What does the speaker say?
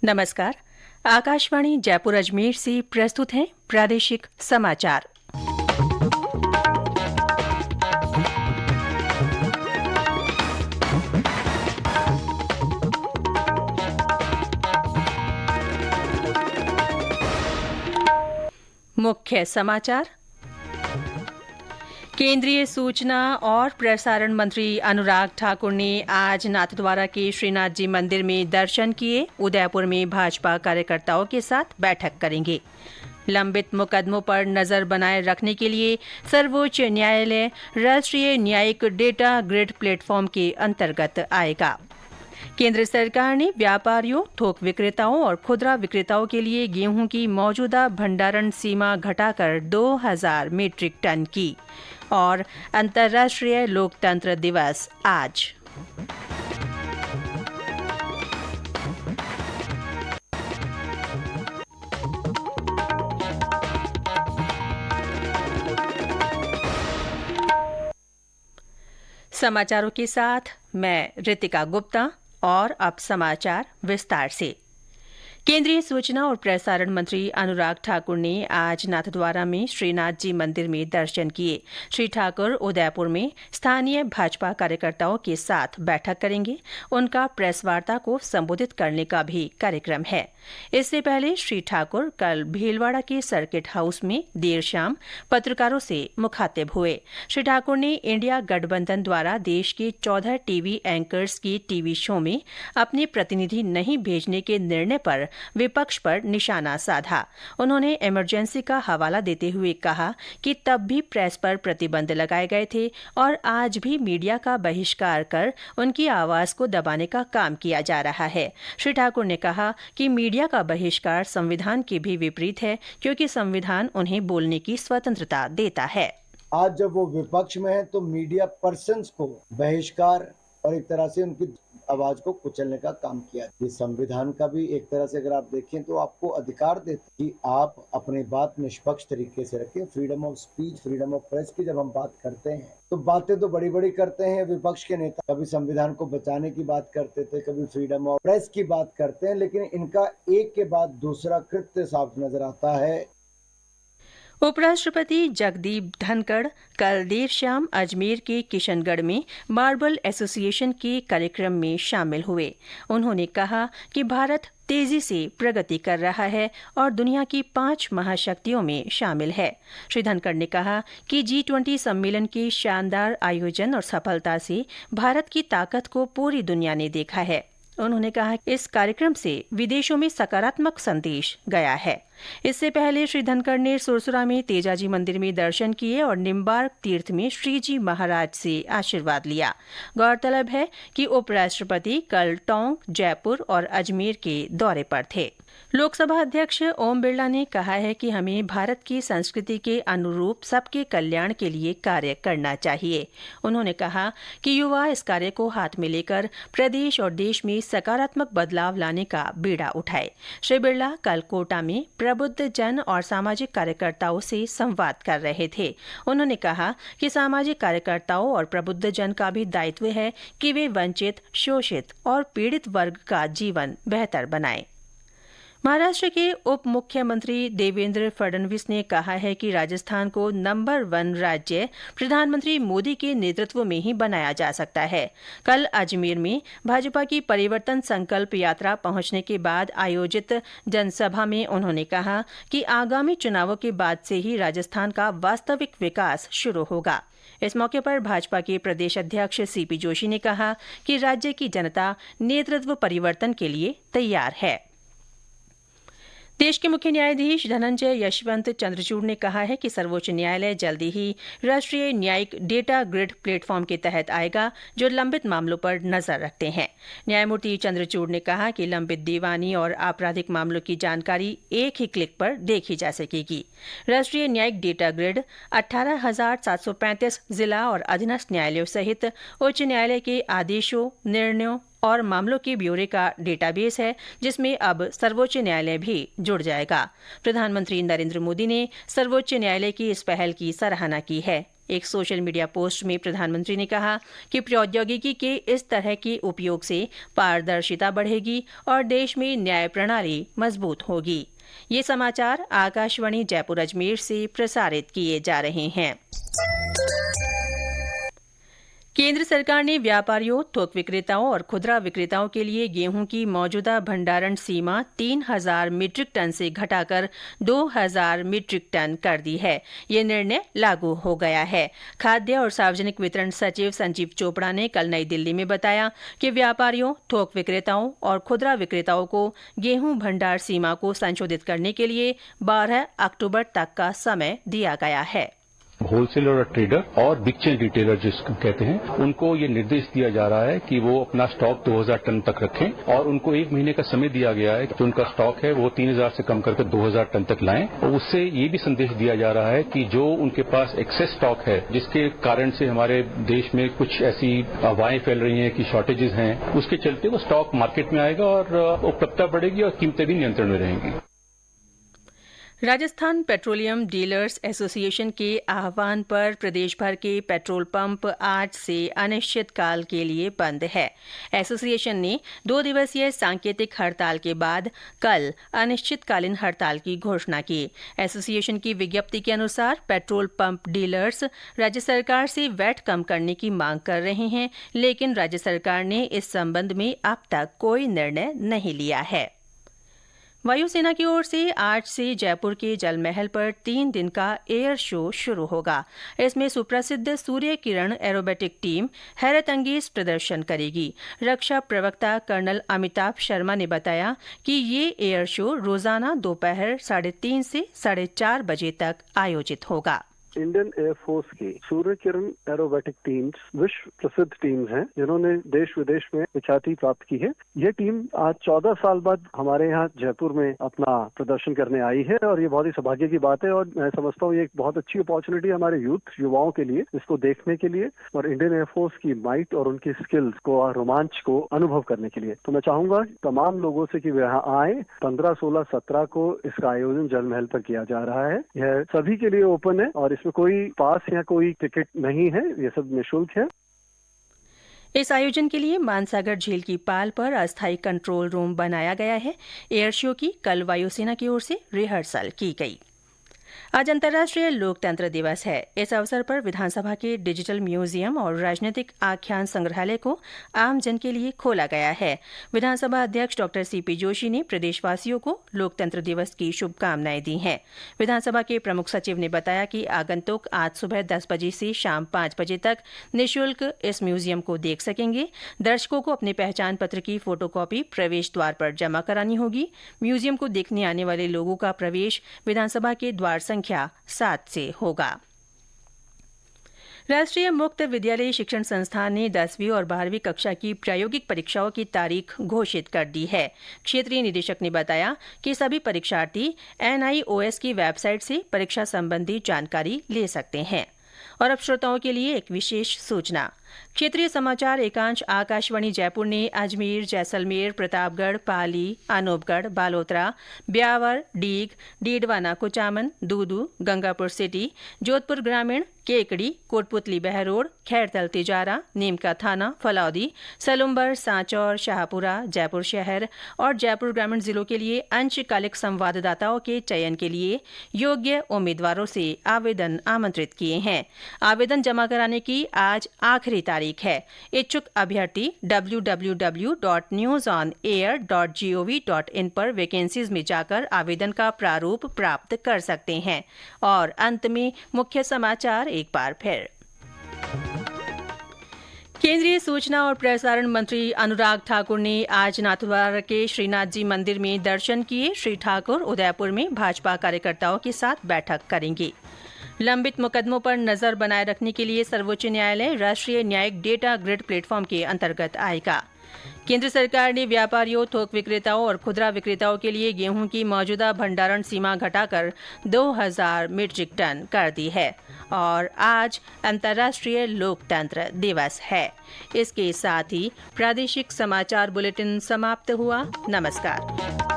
नमस्कार। आकाशवाणी जयपुर अजमेर से प्रस्तुत हैं प्रादेशिक समाचार। मुख्य समाचार। केंद्रीय सूचना और प्रसारण मंत्री अनुराग ठाकुर ने आज नाथद्वारा के श्रीनाथ जी मंदिर में दर्शन किए। उदयपुर में भाजपा कार्यकर्ताओं के साथ बैठक करेंगे। लंबित मुकदमों पर नजर बनाए रखने के लिए सर्वोच्च न्यायालय राष्ट्रीय न्यायिक डेटा ग्रिड प्लेटफॉर्म के अंतर्गत आएगा। केंद्र सरकार ने व्यापारियों, थोक विक्रेताओं और खुदरा विक्रेताओं के लिए गेहूं की मौजूदा भंडारण सीमा घटाकर 2000 मीट्रिक टन की। और अंतर्राष्ट्रीय लोकतंत्र दिवस आज। समाचारों के साथ मैं रितिका गुप्ता। और अब समाचार विस्तार से। केंद्रीय सूचना और प्रसारण मंत्री अनुराग ठाकुर ने आज नाथद्वारा में श्रीनाथ जी मंदिर में दर्शन किए। श्री ठाकुर उदयपुर में स्थानीय भाजपा कार्यकर्ताओं के साथ बैठक करेंगे। उनका प्रेस वार्ता को संबोधित करने का भी कार्यक्रम है। इससे पहले श्री ठाकुर कल भीलवाड़ा के सर्किट हाउस में देर शाम पत्रकारों से मुखातिब हुए। श्री ठाकुर ने इंडिया गठबंधन द्वारा देश के 14 टीवी एंकर्स की टीवी शो में अपने प्रतिनिधि नहीं भेजने के निर्णय पर विपक्ष पर निशाना साधा। उन्होंने इमरजेंसी का हवाला देते हुए कहा कि तब भी प्रेस पर प्रतिबंध लगाए गए थे और आज भी मीडिया का बहिष्कार कर उनकी आवाज को दबाने का काम किया जा रहा है। श्री ठाकुर ने कहा कि मीडिया का बहिष्कार संविधान के भी विपरीत है, क्योंकि संविधान उन्हें बोलने की स्वतंत्रता देता है। आज जब वो विपक्ष में है तो मीडिया पर्सन्स को बहिष्कार और एक तरह से उनकी आवाज को कुचलने का काम किया। ये संविधान का भी एक तरह से अगर आप देखें तो आपको अधिकार देता है कि आप अपनी बात निष्पक्ष तरीके से रखें। Freedom of speech, freedom of press की जब हम बात करते हैं तो बातें तो बड़ी बड़ी करते हैं विपक्ष के नेता। कभी संविधान को बचाने की बात करते थे, कभी फ्रीडम ऑफ प्रेस की बात करते हैं, लेकिन इनका एक के बाद दूसरा कृत्य साफ नजर आता है। उपराष्ट्रपति जगदीप धनखड़ कल देर शाम अजमेर के किशनगढ़ में मार्बल एसोसिएशन के कार्यक्रम में शामिल हुए। उन्होंने कहा कि भारत तेजी से प्रगति कर रहा है और दुनिया की 5 महाशक्तियों में शामिल है। श्री धनखड़ ने कहा कि G20 सम्मेलन के शानदार आयोजन और सफलता से भारत की ताकत को पूरी दुनिया ने देखा है। उन्होंने कहा कि इस कार्यक्रम से विदेशों में सकारात्मक संदेश गया है। इससे पहले श्री धनखड़ ने सुरसुरा में तेजाजी मंदिर में दर्शन किए और निम्बार्क तीर्थ में श्रीजी महाराज से आशीर्वाद लिया। गौरतलब है कि उपराष्ट्रपति कल टोंक, जयपुर और अजमेर के दौरे पर थे। लोकसभा अध्यक्ष ओम बिरला ने कहा है कि हमें भारत की संस्कृति के अनुरूप सबके कल्याण के लिए कार्य करना चाहिए। उन्होंने कहा कि युवा इस कार्य को हाथ में लेकर प्रदेश और देश में सकारात्मक बदलाव लाने का बीड़ा उठाए। श्री बिरला कल कोटा में प्रबुद्ध जन और सामाजिक कार्यकर्ताओं से संवाद कर रहे थे। उन्होंने कहा कि सामाजिक कार्यकर्ताओं और प्रबुद्ध जन का भी दायित्व है कि वे वंचित, शोषित और पीड़ित वर्ग का जीवन बेहतर बनाएं। महाराष्ट्र के उप मुख्यमंत्री देवेंद्र फडणवीस ने कहा है कि राजस्थान को नंबर 1 राज्य प्रधानमंत्री मोदी के नेतृत्व में ही बनाया जा सकता है। कल अजमेर में भाजपा की परिवर्तन संकल्प यात्रा पहुंचने के बाद आयोजित जनसभा में उन्होंने कहा कि आगामी चुनावों के बाद से ही राजस्थान का वास्तविक विकास शुरू होगा। इस मौके पर भाजपा के प्रदेश अध्यक्ष सीपी जोशी ने कहा कि राज्य की जनता नेतृत्व परिवर्तन के लिए तैयार है। देश के मुख्य न्यायाधीश धनंजय यशवंत चंद्रचूड़ ने कहा है कि सर्वोच्च न्यायालय जल्दी ही राष्ट्रीय न्यायिक डेटा ग्रिड प्लेटफॉर्म के तहत आएगा, जो लंबित मामलों पर नजर रखते हैं। न्यायमूर्ति चंद्रचूड़ ने कहा कि लंबित दीवानी और आपराधिक मामलों की जानकारी एक ही क्लिक पर देखी जा सकेगी। राष्ट्रीय न्यायिक डेटा ग्रिड 18,735 जिला और अधीनस्थ न्यायालयों सहित उच्च न्यायालय के आदेशों, निर्णयों और मामलों के ब्यौरे का डेटाबेस है, जिसमें अब सर्वोच्च न्यायालय भी जुड़ जाएगा। प्रधानमंत्री नरेंद्र मोदी ने सर्वोच्च न्यायालय की इस पहल की सराहना की है। एक सोशल मीडिया पोस्ट में प्रधानमंत्री ने कहा कि प्रौद्योगिकी के इस तरह के उपयोग से पारदर्शिता बढ़ेगी और देश में न्याय प्रणाली मजबूत होगी। ये समाचार आकाशवाणी जयपुर अजमेर से प्रसारित किए जा रहे हैं। केंद्र सरकार ने व्यापारियों, थोक विक्रेताओं और खुदरा विक्रेताओं के लिए गेहूं की मौजूदा भंडारण सीमा 3000 मीट्रिक टन से घटाकर 2000 मीट्रिक टन कर दी है। ये निर्णय लागू हो गया है। खाद्य और सार्वजनिक वितरण सचिव संजीव चोपड़ा ने कल नई दिल्ली में बताया कि व्यापारियों, थोक विक्रेताओं और खुदरा विक्रेताओं को गेहूं भंडार सीमा को संशोधित करने के लिए 12 अक्टूबर तक का समय दिया गया है। होलसेलर और ट्रेडर और बिग चेन रिटेलर जिसको कहते हैं, उनको ये निर्देश दिया जा रहा है कि वो अपना स्टॉक 2000 टन तक रखें और उनको 1 महीने का समय दिया गया है कि जो उनका स्टॉक है वो 3000 से कम करके 2000 टन तक लाएं। और उससे ये भी संदेश दिया जा रहा है कि जो उनके पास एक्सेस स्टॉक है, जिसके कारण से हमारे देश में कुछ ऐसी अफवाहें फैल रही हैं कि शॉर्टेजेस हैं, उसके चलते वो स्टॉक मार्केट में आएगा और उपलब्धता बढ़ेगी और कीमतें भी नियंत्रण में रहेंगी। राजस्थान पेट्रोलियम डीलर्स एसोसिएशन के आह्वान पर प्रदेश भर के पेट्रोल पंप आज से अनिश्चितकाल के लिए बंद है। एसोसिएशन ने 2 दिवसीय सांकेतिक हड़ताल के बाद कल अनिश्चितकालीन हड़ताल की घोषणा की। एसोसिएशन की विज्ञप्ति के अनुसार पेट्रोल पंप डीलर्स राज्य सरकार से वैट कम करने की मांग कर रहे हैं, लेकिन राज्य सरकार ने इस संबंध में अब तक कोई निर्णय नहीं लिया है। वायुसेना की ओर से आज से जयपुर के जल महल पर 3 दिन का एयर शो शुरू होगा। इसमें सुप्रसिद्ध सूर्य किरण एरोबेटिक टीम हैरतअंगेज प्रदर्शन करेगी। रक्षा प्रवक्ता कर्नल अमिताभ शर्मा ने बताया कि ये एयर शो रोजाना दोपहर 3:30 से 4:30 बजे तक आयोजित होगा। इंडियन एयरफोर्स की सूर्य किरण एरोबेटिक टीम्स विश्व प्रसिद्ध टीम्स हैं, जिन्होंने देश विदेश में विख्याति प्राप्त की है। यह टीम आज 14 साल बाद हमारे यहाँ जयपुर में अपना प्रदर्शन करने आई है और ये बहुत ही सौभाग्य की बात है और मैं समझता हूँ ये एक बहुत अच्छी अपॉर्चुनिटी है हमारे युवाओं के लिए इसको देखने के लिए और इंडियन एयरफोर्स की माइट और उनकी स्किल्स को और रोमांच को अनुभव करने के लिए। तो मैं चाहूंगा तमाम लोगों से कि वे यहाँ आए। 15, 16, 17 को इसका आयोजन जल महल पर किया जा रहा है। यह सभी के लिए ओपन है और इसमें कोई पास या कोई टिकट नहीं है, ये सब निःशुल्क है। इस आयोजन के लिए मानसागर झील की पाल पर अस्थायी कंट्रोल रूम बनाया गया है। एयर शो की कल वायुसेना की ओर से रिहर्सल की गई। आज अंतर्राष्ट्रीय लोकतंत्र दिवस है। इस अवसर पर विधानसभा के डिजिटल म्यूजियम और राजनीतिक आख्यान संग्रहालय को आमजन के लिए खोला गया है। विधानसभा अध्यक्ष डॉ सीपी जोशी ने प्रदेशवासियों को लोकतंत्र दिवस की शुभकामनाएं दी हैं। विधानसभा के प्रमुख सचिव ने बताया कि आगंतुक आज सुबह 10 बजे से शाम 5 बजे तक निःशुल्क इस म्यूजियम को देख सकेंगे। दर्शकों को अपने पहचान पत्र की फोटोकॉपी प्रवेश द्वार पर जमा करानी होगी। म्यूजियम को देखने आने वाले लोगों का प्रवेश विधानसभा के द्वार संख्या 7 से होगा। राष्ट्रीय मुक्त विद्यालय शिक्षण संस्थान ने 10वीं और 12वीं कक्षा की प्रायोगिक परीक्षाओं की तारीख घोषित कर दी है। क्षेत्रीय निदेशक ने बताया कि सभी परीक्षार्थी NIOS की वेबसाइट से परीक्षा संबंधी जानकारी ले सकते हैं। और अब श्रोताओं के लिए एक विशेष सूचना। क्षेत्रीय समाचार एकांश आकाशवाणी जयपुर ने अजमेर, जैसलमेर, प्रतापगढ़, पाली, अनूपगढ़, बालोतरा, ब्यावर, डीग, डीडवाना, कुचामन, दूदू, गंगापुर सिटी, जोधपुर ग्रामीण, केकड़ी, कोटपुतली बहरोड, खैरतल तिजारा, नीमका थाना, फलौदी, सलुम्बर, सांचौर, शाहपुरा, जयपुर शहर और जयपुर ग्रामीण जिलों के लिए अंशकालिक संवाददाताओं के चयन के लिए योग्य उम्मीदवारों से आवेदन आमंत्रित किए हैं। आवेदन जमा कराने की आज आखिरी तारीख है। इच्छुक अभ्यर्थी www.newsonair.gov.in पर वैकेंसीज में जाकर आवेदन का प्रारूप प्राप्त कर सकते हैं। और अंत में मुख्य समाचार एक बार फिर। केंद्रीय सूचना और प्रसारण मंत्री अनुराग ठाकुर ने आज नाथद्वारा के श्रीनाथ जी मंदिर में दर्शन किए। श्री ठाकुर उदयपुर में भाजपा कार्यकर्ताओं के साथ बैठक करेंगे। लंबित मुकदमों पर नजर बनाए रखने के लिए सर्वोच्च न्यायालय राष्ट्रीय न्यायिक डेटा ग्रिड प्लेटफॉर्म के अंतर्गत आएगा। केंद्र सरकार ने व्यापारियों, थोक विक्रेताओं और खुदरा विक्रेताओं के लिए गेहूं की मौजूदा भंडारण सीमा घटाकर 2000 मीट्रिक टन कर दी है। और आज अंतर्राष्ट्रीय लोकतंत्र दिवस है। इसके साथ ही प्रादेशिक समाचार बुलेटिन समाप्त हुआ। नमस्कार।